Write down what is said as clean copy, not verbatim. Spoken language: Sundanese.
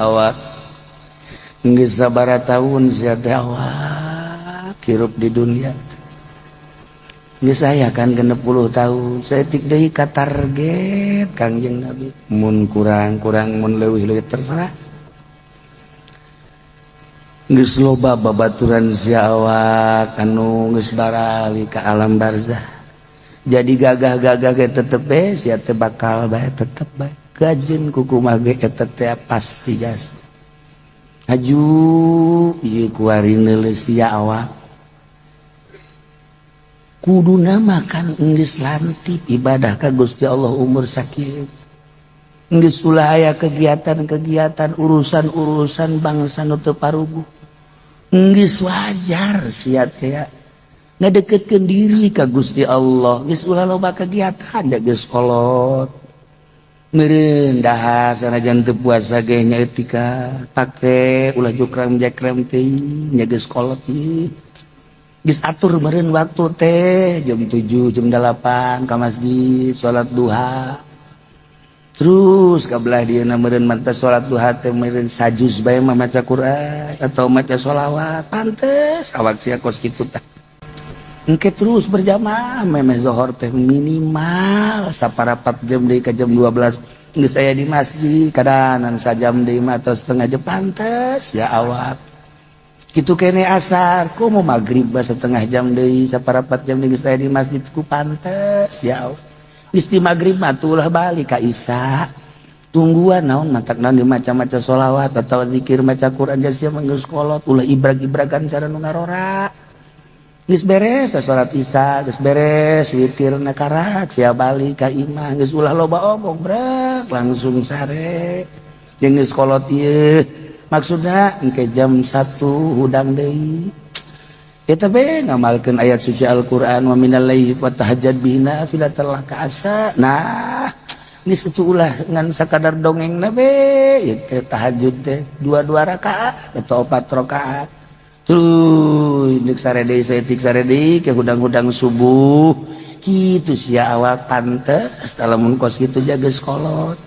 awak geus sabaraha taun sia teh awak hirup di dunia. Geus aya kan 60 tahun. Saeutik deui ka target Kangjeng Nabi. Mun kurang mun leuwih-leuwih terserah. Geus loba babaturan sia awak anu geus barali ka alam barzah. Jadi gagah-gagah ge tetep bae sia teh bakal bae tetep bae. Gajeun kukumaha ge eta teh pasti jas. Aju ieu kuarina sia awak. Kuduna makan geus lantip ibadah ka Gusti Allah umur sakieu. Geus ulah aya kegiatan-kegiatan urusan-urusan bangsa nu teu paruguh. Geus wajar sia teh ngadeukeutkeun diri ka Gusti Allah. Geus ulah loba kegiatan da geus kolot. Meureun dahar sanajan teu puasa ge nya etika pake ulah jukrem-jekrem teuing nya geus kolot ieu. Geus atur meureun waktu teh jam 7 jam 8 ka masjid salat duha. Terus kabelah dieuna meureun mantep salat duha teh meureun sajuz bae mah maca Quran atau maca sholawat pantes awak sia kos kitu tah. Engke terus berjamaah memeh zuhur teh minimal saparapat jam deui ka jam 12 geus aya di masjid kadanan sajam deui mah atau setengah jam pantes ya awak. Kitu kene asar kumaha magrib setengah jam deui saparapat jam deui geus aya di masjid ku pantes ya awak. Geus di magrib mah ulah balik ka isya. Tungguan naon mantak naon dimaca-maca sholawat atau zikir maca Quran sia mah geus kolot ulah ibrag-ibragan cara nu ngarora. Geus beres salat isya, geus beres witirna karak sia balik ka imah, geus ulah loba omong brek langsung sare. Jeung geus kolot ieu maksudna engke jam 1 hudang deui. Eta bae ngamalkeun ayat suci Al-Qur'an wa minal laili fatahajjad bihi nafilatan laka asa. Nah, geus itu ulah ngan sakadar dongengna bae ieu teh tahajud teh 2 rakaat atau 4 rakaat. Tuh, induk sare deui saeutik sare deui ke hudang-hudang subuh. Kitu sia awak pantes lamun kos kitu jaga kolot.